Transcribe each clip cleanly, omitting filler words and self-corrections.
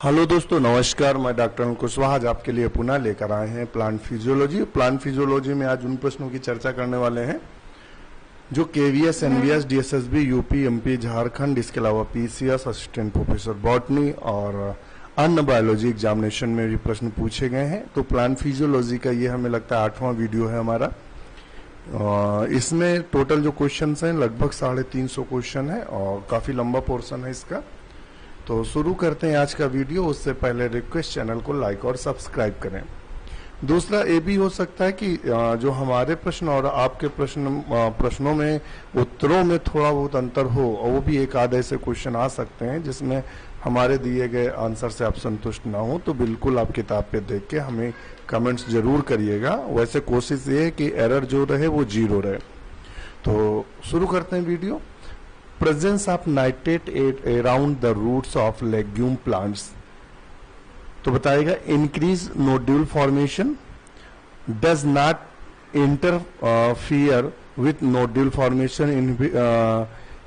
Hello दोस्तों, नमस्कार। मैं डॉक्टर अनिल कुशवाहा आज आपके लिए पुनः लेकर आए हैं प्लांट फिजियोलॉजी। प्लांट फिजियोलॉजी में आज उन प्रश्नों की चर्चा करने वाले हैं जो KVS, NVS, DSSB, UP, MP, Jharkhand, इसके अलावा पीसीएस, असिस्टेंट प्रोफेसर बॉटनी और अन्य बायोलॉजी एग्जामिनेशन में भी प्रश्न पूछे गए हैं। तो प्लांट फिजियोलॉजी का ये हमें लगता है 8वां वीडियो है हमारा। इसमें टोटल जो क्वेश्चन हैं लगभग 350 क्वेश्चन है और काफी लंबा पोर्शन है इसका। तो शुरू करते हैं आज का वीडियो। उससे पहले रिक्वेस्ट, चैनल को लाइक और सब्सक्राइब करें। दूसरा ये भी हो सकता है कि जो हमारे प्रश्न और आपके प्रश्नों में उत्तरों में थोड़ा बहुत अंतर हो, और वो भी एक आध ऐसे क्वेश्चन आ सकते हैं जिसमें हमारे दिए गए आंसर से आप संतुष्ट ना हो, तो बिल्कुल आप किताब पे देख के हमें कमेंट्स जरूर करिएगा। वैसे कोशिश ये है कि एरर जो रहे वो 0 रहे। तो शुरू करते हैं video. Presence of nitrate around the roots of legume plants, तो बताएगा increase nodule formation, does not interfere with nodule formation,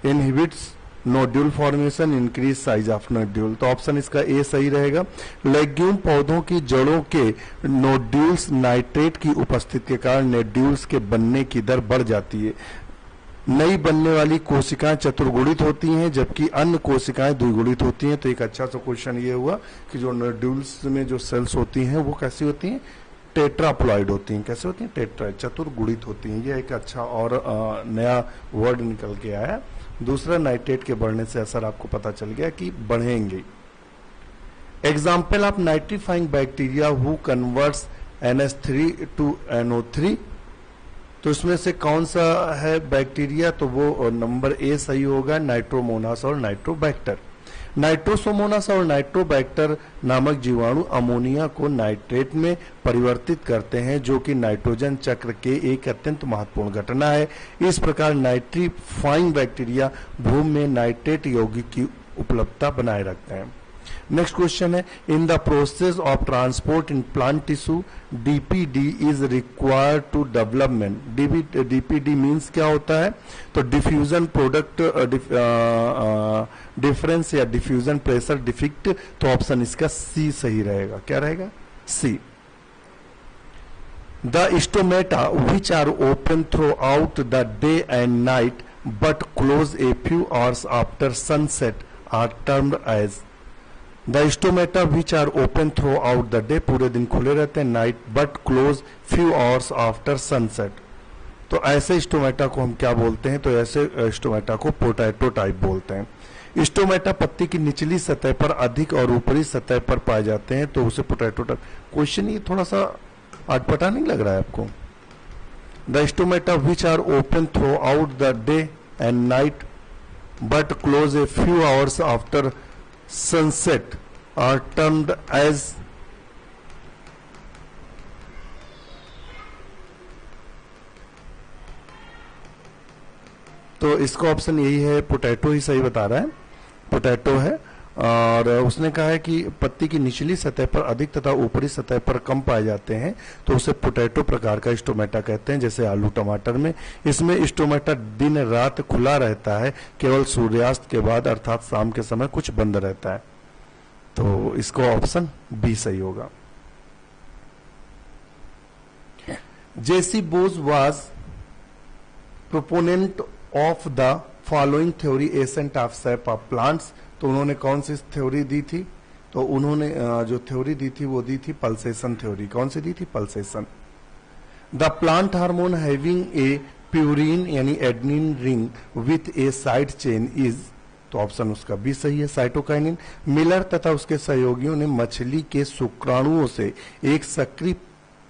inhibits nodule formation, increase size of nodule। तो ऑप्शन इसका ए सही रहेगा। लेग्यूम पौधों की जड़ों के नोड्यूल्स नाइट्रेट की उपस्थिति के कारण नोड्यूल्स के बनने की दर बढ़ जाती है। नई बनने वाली कोशिकाएं चतुर्गुणित होती हैं जबकि अन्य कोशिकाएं द्विगुणित होती हैं। तो एक अच्छा सा क्वेश्चन ये हुआ कि जो नोड्यूल्स में जो सेल्स होती हैं वो कैसी होती हैं? टेट्राप्लॉइड होती हैं। कैसे होती हैं? टेट्रा, चतुर्गुणित होती हैं। ये एक अच्छा और नया वर्ड निकल के आया। दूसरा, नाइट्रेट के बढ़ने से असर आपको पता चल गया कि बढ़ेंगे। Example of nitrifying bacteria who converts NH3 to NO3, तो इसमें से कौन सा है बैक्टीरिया? तो वो नंबर ए सही होगा, नाइट्रोमोनास और नाइट्रोबैक्टर। नाइट्रोसोमोनास और नाइट्रोबैक्टर नामक जीवाणु अमोनिया को नाइट्रेट में परिवर्तित करते हैं, जो कि नाइट्रोजन चक्र के एक अत्यंत महत्वपूर्ण घटना है। इस प्रकार नाइट्रीफाइंग बैक्टीरिया भूमि में नाइट्रेट यौगिक की उपलब्धता बनाए रखते हैं। नेक्स्ट क्वेश्चन है, in the process of transport in plant tissue DPD is required to development. DPD means क्या होता है? तो डिफ्यूजन प्रोडक्ट डिफरेंस या डिफ्यूजन प्रेशर डिफेक्ट। तो ऑप्शन इसका सी सही रहेगा। क्या रहेगा? C. The stomata which are open throughout the day and night but close a few hours after sunset are termed as. The stomata which are open throughout the day, पूरे दिन खुले रहते हैं, night but close few hours after sunset. तो ऐसे stomata को हम क्या बोलते हैं? तो ऐसे स्टोमेटा को पोटैटो टाइप बोलते हैं। स्टोमेटा पत्ती की निचली सतह पर अधिक और ऊपरी सतह पर पाए जाते हैं, तो उसे पोटैटो टाइप। क्वेश्चन ये थोड़ा सा अटपटा नहीं लग रहा है आपको? The stomata which are open throughout the day and night but close a few hours after sunset are termed as। तो इसका ऑप्शन यही है, पोटैटो ही सही बता रहा है, पोटैटो है। और उसने कहा है कि पत्ती की निचली सतह पर अधिक तथा ऊपरी सतह पर कम पाए जाते हैं, तो उसे पोटैटो प्रकार का स्टोमेटा कहते हैं, जैसे आलू टमाटर में। इसमें स्टोमेटा दिन रात खुला रहता है, केवल सूर्यास्त के बाद अर्थात शाम के समय कुछ बंद रहता है। तो इसको ऑप्शन बी सही होगा। J C Bose was proponent of the following theory ascent of sap of plants. तो उन्होंने कौन सी थ्योरी दी थी? तो उन्होंने जो थ्योरी दी थी वो दी थी पल्सेशन थ्योरी। कौन सी दी थी? Pulsation. The plant hormone having a purine यानी adenine ring with a side chain is. तो ऑप्शन उसका भी सही है, साइटोकाइनिन। मिलर तथा उसके सहयोगियों ने मछली के शुक्राणुओं से एक सक्रिय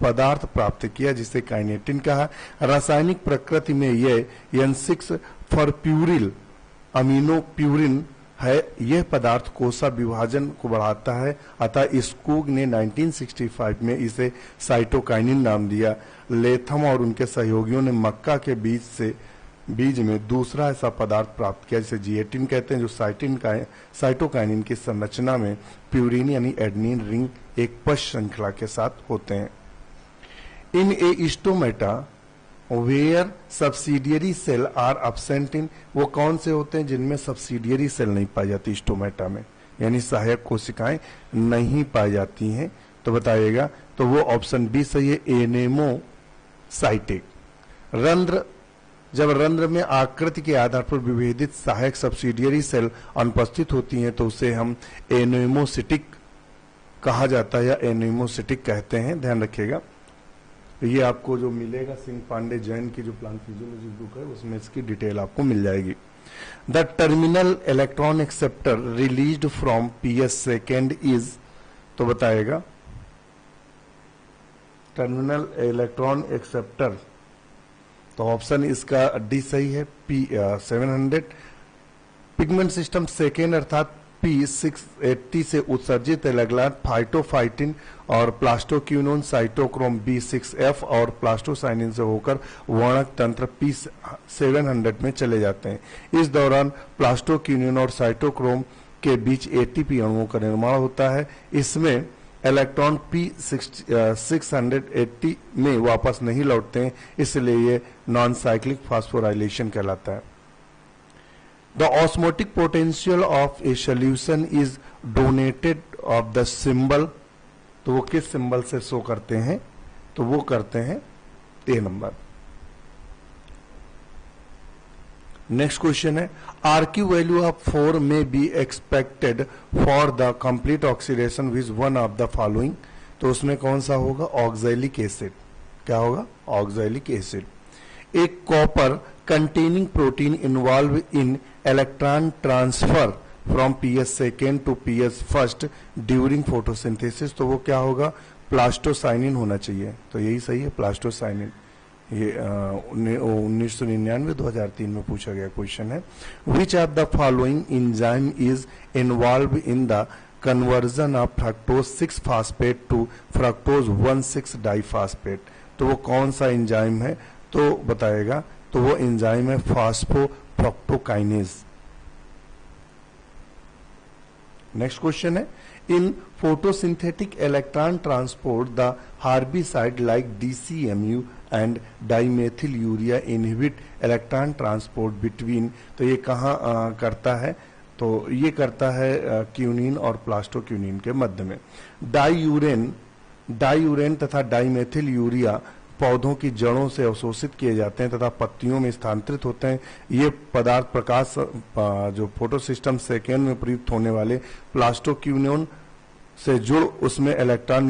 पदार्थ प्राप्त किया जिसे काइनेटिन कहा। रासायनिक प्रकृति में यह N6 फॉरप्यूरिल अमीनो प्यूरिन है। यह पदार्थ कोसा विभाजन को बढ़ाता है, अतः स्कूग ने 1965 में इसे साइटोकाइनिन नाम दिया। लेथम और उनके सहयोगियों ने मक्का के बीज में दूसरा ऐसा पदार्थ प्राप्त किया जिसे जिएटिन कहते हैं, जो साइटोकाइनिन की संरचना में प्यूरिन यानी एडनिन रिंग एक पश श्रृंखला के साथ होते हैं। In a stomata where subsidiary cell are absent in, वो कौन से होते हैं जिनमें सब्सिडियरी सेल नहीं पाई जाती स्टोमेटा में? यानी सहायक कोशिकाएं नहीं पाई जाती हैं, तो बताइएगा। तो वो ऑप्शन बी सही है, एनेमोसाइटिक। रंध्र, जब रंध्र में आकृति के आधार पर विभेदित सहायक सब्सिडियरी सेल अनुपस्थित होती हैं तो उसे हम एनेमोसिटिक कहा जाता है या एनेमोसिटिक कहते हैं, ध्यान रखिएगा। ये आपको जो मिलेगा सिंह पांडे जैन की जो प्लांट फिजियोलॉजी बुक है उसमें इसकी डिटेल आपको मिल जाएगी। The terminal electron acceptor released from PS second is, तो बताएगा टर्मिनल इलेक्ट्रॉन एक्सेप्टर, तो ऑप्शन इसका डी सही है, P700। पिगमेंट सिस्टम सेकेंड अर्थात P680 से उत्सर्जित इलेक्ट्रॉन फाइटोफाइटिन और प्लास्टोक्यूनोन साइटोक्रोम B6F और प्लास्टोसाइनिन से होकर वर्णक तंत्र P700 में चले जाते हैं। इस दौरान प्लास्टोक्यूनोन और साइटोक्रोम के बीच ATP अणुओं का निर्माण होता है। इसमें इलेक्ट्रॉन P680 में वापस नहीं लौटते हैं, इसलिए ये नॉन साइक्लिक फास्फोराइलेशन कहलाता है। The osmotic potential of a solution is donated of the symbol, तो वो किस सिंबल से शो करते हैं, तो वो करते हैं ए नंबर। नेक्स्ट क्वेश्चन है, RQ वैल्यू ऑफ 4 में be expected for the complete oxidation which one of the following, तो उसमें कौन सा होगा, ऑक्सैलिक एसिड। क्या होगा, ऑक्सैलिक एसिड। एक copper containing protein involved in electron transfer from PS second to PS first during photosynthesis, तो वो क्या होगा, प्लास्टोसाइनिन होना चाहिए, तो यही सही है, प्लास्टोसाइनिन। ये 1999-2003 में पूछा गया क्वेश्चन है। Which of the following enzyme is involve in the conversion of fructose 6-फास्फेट टू फ्रक्टोज 1,6-डाइफास्फेट, तो वो कौन सा एंजाइम है, तो बताएगा, तो वो एंजाइम है फास्फोफ्रक्टोकाइनेज। नेक्स्ट क्वेश्चन है, इन photosynthetic electron transport the herbicide like DCMU and dimethyl urea inhibit electron transport between, तो ये कहाँ करता है, तो ये करता है क्यूनिन और प्लास्टोक्यूनिन के मध्य में। डाईयूरेन तथा डाइमेथिल यूरिया पौधों की जड़ों से अवशोषित किए जाते हैं तथा पत्तियों में स्थानांतरित होते हैं। ये पदार्थ प्रकाश जो फोटोसिस्टम सेकेंड में प्रयुक्त होने वाले प्लास्टोक्यूनोन से जुड़ उसमें इलेक्ट्रॉन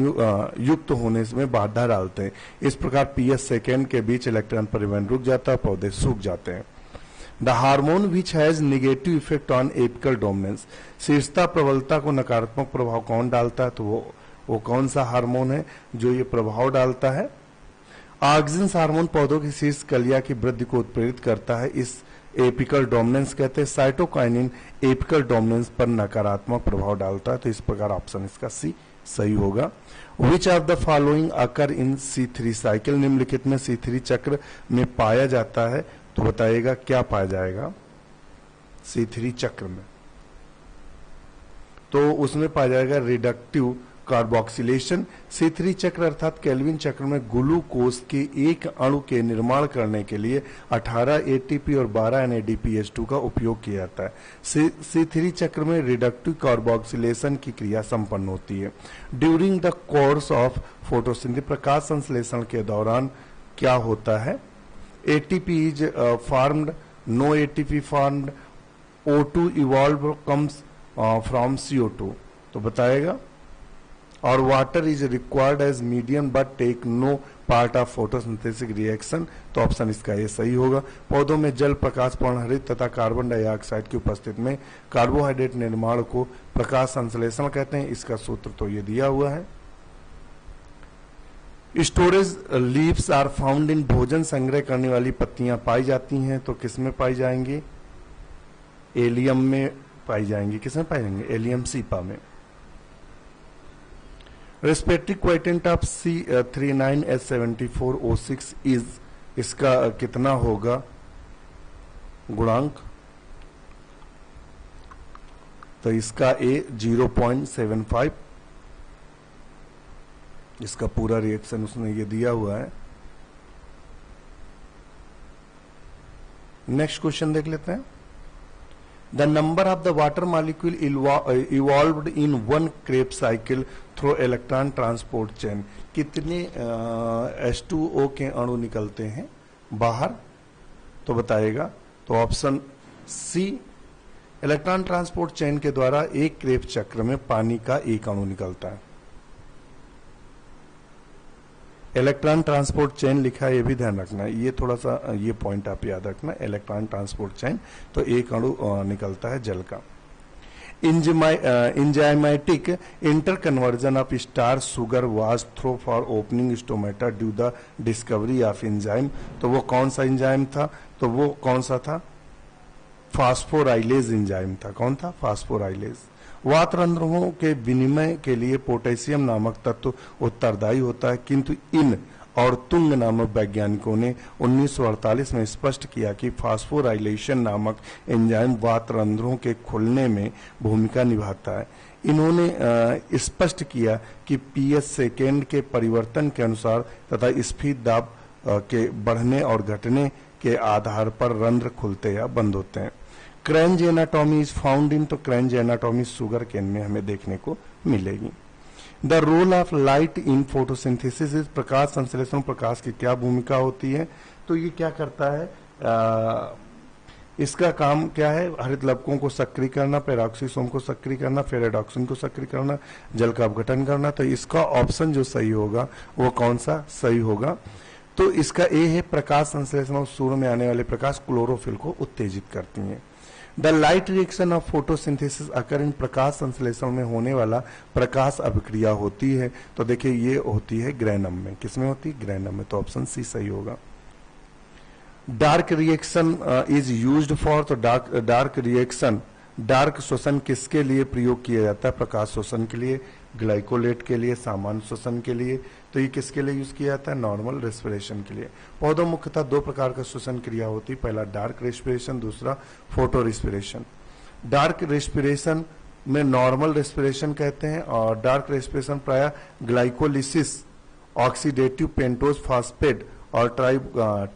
युक्त होने में बाधा डालते हैं। इस प्रकार PS सेकेंड के बीच इलेक्ट्रॉन परिवहन रुक जाता है, पौधे सूख जाते हैं। The hormone which has negative effect on apical dominance, शीर्षता प्रबलता को नकारात्मक प्रभाव कौन डालता है, तो वो कौन सा हार्मोन है जो ये प्रभाव डालता है। ऑक्सिन्स हार्मोन पौधों की शीर्ष कलिया की वृद्धि को उत्प्रेरित करता है, इस एपिकल डोमिनेंस कहते हैं। साइटोकाइनिन एपिकल डोमिनेंस पर नकारात्मक प्रभाव डालता है, तो इस प्रकार ऑप्शन इसका सी सही होगा। विच of the following occur in C3 cycle, निम्नलिखित में C3 चक्र में पाया जाता है, तो बताइएगा क्या पाया जाएगा C3 चक्र में, तो उसमें पाया जाएगा रिडक्टिव कार्बोक्सिलेशन। C3 चक्र अर्थात केल्विन चक्र में ग्लूकोज के एक अणु के निर्माण करने के लिए 18 ATP और 12 NADPH2 का उपयोग किया जाता है। C3 चक्र में रिडक्टिव कार्बोक्सिलेशन की क्रिया संपन्न होती है। During the course of photosynthesis, प्रकाश संश्लेषण के दौरान क्या होता है, ATP is formed, no ATP formed, O2 evolve comes from CO2, तो बताएगा। और water is required as medium but take no part of photosynthesis reaction, तो ऑप्शन इसका ये सही होगा। पौधों में जल, प्रकाश, पर्णहरित तथा कार्बन डाइऑक्साइड की उपस्थिति में कार्बोहाइड्रेट निर्माण को प्रकाश संश्लेषण कहते हैं। इसका सूत्र तो ये दिया हुआ है। Storage leaves are found in, भोजन संग्रह करने वाली पत्तियां पाई जाती हैं, तो किसमें पाई जाएंगी, एलियम में पाई जाएंगी। किसमें पाई जाएंगे, एलियम सीपा में। रेस्पिरेटरी क्वाइटेंट ऑफ C39H74O6 इज, इसका कितना होगा गुणांक, तो इसका A 0.75, इसका पूरा रिएक्शन उसने ये दिया हुआ है। नेक्स्ट क्वेश्चन देख लेते हैं। The number of the water molecule evolved in one Krebs cycle through electron transport chain. कितने H2O के अणु निकलते हैं बाहर, तो बताएगा। तो option C, electron transport chain के द्वारा एक क्रेब्स चक्र में पानी का एक अणु निकलता है। इलेक्ट्रॉन ट्रांसपोर्ट चेन लिखा है, ये भी ध्यान रखना है, ये थोड़ा सा ये पॉइंट आप याद रखना। इलेक्ट्रॉन ट्रांसपोर्ट चेन तो एक अणु निकलता है जल का। Enzymatic interconversion of star sugar was through for opening stomata due the discovery of enzyme. तो वो कौन सा एंजाइम था, तो वो कौन सा था, फास्फोराइलेज एंजाइम था। कौन था, फास्फोराइलेज। वातरंध्रों के विनिमय के लिए पोटेशियम नामक तत्व उत्तरदायी होता है, किंतु इन और तुंग नामक वैज्ञानिकों ने 1948 में स्पष्ट किया कि फास्फोराइलेशन नामक एंजाइम वातरंध्रों के खुलने में भूमिका निभाता है। इन्होंने स्पष्ट किया कि पीएच सेकेंड के परिवर्तन के अनुसार तथा स्फीत दाब के बढ़ने और घटने के आधार पर रंध्र खुलते या बंद होते हैं। क्रैंज एनाटॉमी इज फाउंड इन, तो क्रैंज एनाटॉमी शुगर केन में हमें देखने को मिलेगी। The role of light in photosynthesis is, प्रकाश संश्लेषण, प्रकाश की क्या भूमिका होती है, तो ये क्या करता है, इसका काम क्या है, हरित लवकों को सक्रिय करना, पेरोक्सीसोम को सक्रिय करना, फेरेडॉक्सिन को सक्रिय करना, जल का अपघटन करना। तो इसका ऑप्शन जो सही होगा वो कौन सा सही होगा, तो इसका ए है, प्रकाश संश्लेषण और सूर्य में आने वाले प्रकाश क्लोरोफिल को उत्तेजित करती है। The light reaction of photosynthesis occur in, प्रकाश संश्लेषण में होने वाला प्रकाश अभिक्रिया होती है, तो देखिए ये होती है ग्रैनम में। किसमें होती है, ग्रैनम में, तो ऑप्शन सी सही होगा। Dark reaction is used for, तो डार्क रिएक्शन, डार्क शोषण किसके लिए प्रयोग किया जाता है, प्रकाश शोषण के लिए, ग्लाइकोलेट के लिए, सामान्य शोषण के लिए। तो ये किसके लिए यूज किया जाता है, नॉर्मल रेस्पिरेशन के लिए। पौधों मुख्यतः दो प्रकार का श्वसन क्रिया होती है, पहला डार्क रेस्पिरेशन, दूसरा फोटो रेस्पिरेशन। डार्क रेस्पिरेशन में नॉर्मल रेस्पिरेशन कहते हैं, और डार्क रेस्पिरेशन प्रायः ग्लाइकोलिसिस, ऑक्सीडेटिव पेंटोज फास्फेट और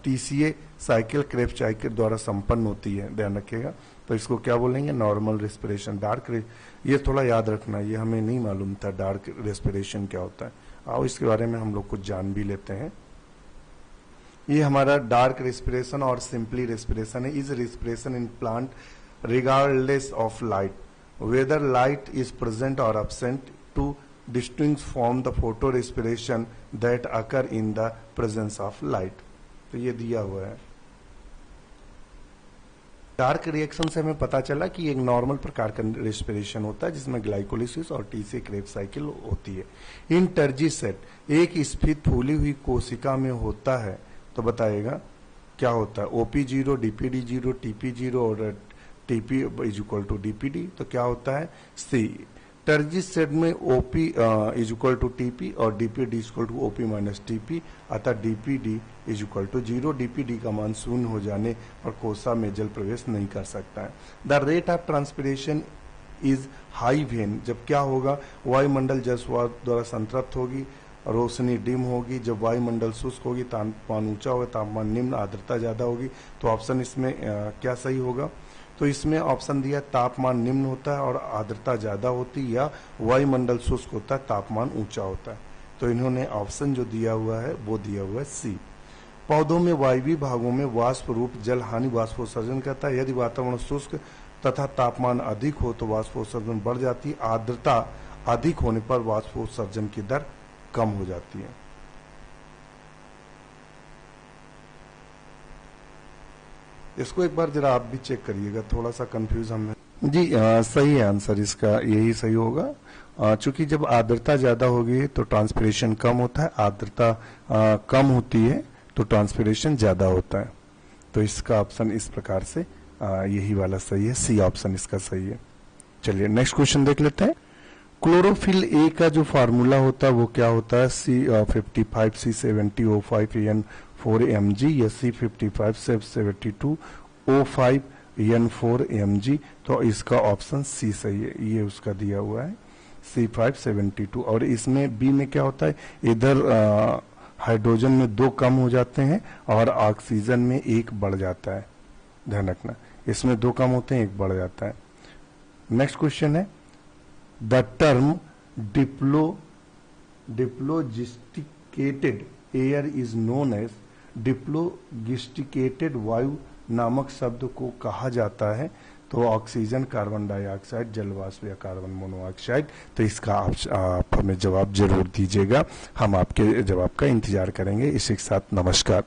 TCA साइकिल क्रेब्स साइकिल द्वारा संपन्न होती है, ध्यान रखिएगा। तो इसको क्या बोलेंगे, नॉर्मल रेस्पिरेशन। ये थोड़ा याद रखना, ये हमें नहीं मालूम था डार्क रेस्पिरेशन क्या होता है। आओ इसके बारे में हम लोग कुछ जान भी लेते हैं। ये हमारा डार्क रेस्पिरेशन और सिंपली रेस्पिरेशन है। Is respiration in plant regardless of light, whether light is present और absent, to distinguish from the photo respiration that occur in the presence of light. तो ये दिया हुआ है। डार्क रिएक्शन से हमें पता चला कि एक नॉर्मल प्रकार का रेस्पिरेशन होता है जिसमें ग्लाइकोलिसिस और TCA क्रेब्स साइकिल होती है। इन टर्जीसेट, एक स्फीत फूली हुई कोशिका में होता है, तो बताएगा क्या होता है, OP0, DPD0, TP0 और TP is equal to DPD। तो क्या होता है, सी। टर्जिस सेट में OP is equal to TP और DPD is equal to OP minus TP, अतः DPD is equal to 0। DPD का मान शून्य हो जाने पर कोशिका में जल प्रवेश नहीं कर सकता है। The rate of transpiration is high when, जब क्या होगा, वायुमंडल जल द्वारा संतृप्त होगी, रोशनी डिम होगी। जब वायुमंडल शुष्क होगी, तापमान ऊंचा होगा, तापमान निम्न, आर्द्रता ज्यादा होगी। तो ऑप्शन इसमें क्या सही होगा, तो इसमें ऑप्शन दिया तापमान निम्न होता है और आर्द्रता ज्यादा होती है, या वायुमंडल शुष्क होता है, तापमान ऊंचा होता है। तो इन्होंने ऑप्शन जो दिया हुआ है वो दिया हुआ है सी। पौधों में वायवीय भागों में वाष्प रूप जल हानि वाष्पोत्सर्जन करता है। यदि वातावरण शुष्क तथा तापमान अधिक हो तो वाष्पोत्सर्जन बढ़ जाती है, आर्द्रता अधिक होने पर वाष्पोत्सर्जन की दर कम हो जाती है। इसको एक बार जरा आप भी चेक करिएगा, थोड़ा सा कंफ्यूज हमें जी। सही है आंसर इसका, यही सही होगा। चूंकि जब आर्द्रता ज्यादा होगी तो ट्रांसपिरेशन कम होता है, आर्द्रता कम होती है तो ट्रांसपिरेशन ज्यादा होता है। तो इसका ऑप्शन इस प्रकार से यही वाला सही है, सी ऑप्शन इसका सही है। चलिए नेक्स्ट क्वेश्चन देख लेते हैं। क्लोरोफिल ए का जो फार्मूला होता है वो क्या होता है, C55 C70 O5 N4 Mg या C55 72 O5 N4 Mg। तो इसका ऑप्शन सी सही है, ये उसका दिया हुआ है C572। और इसमें बी में क्या होता है, इधर हाइड्रोजन में 2 कम हो जाते हैं और ऑक्सीजन में 1 बढ़ जाता है, ध्यान रखना। इसमें 2 कम होते हैं, 1 बढ़ जाता है। नेक्स्ट क्वेश्चन है, the term dephlogisticated air is known as, dephlogisticated वायु नामक शब्द को कहा जाता है। तो ऑक्सीजन, कार्बन डाइऑक्साइड, जलवाष्प या कार्बन मोनोऑक्साइड। तो इसका आप हमें जवाब जरूर दीजिएगा, हम आपके जवाब का इंतजार करेंगे। इसी के साथ नमस्कार।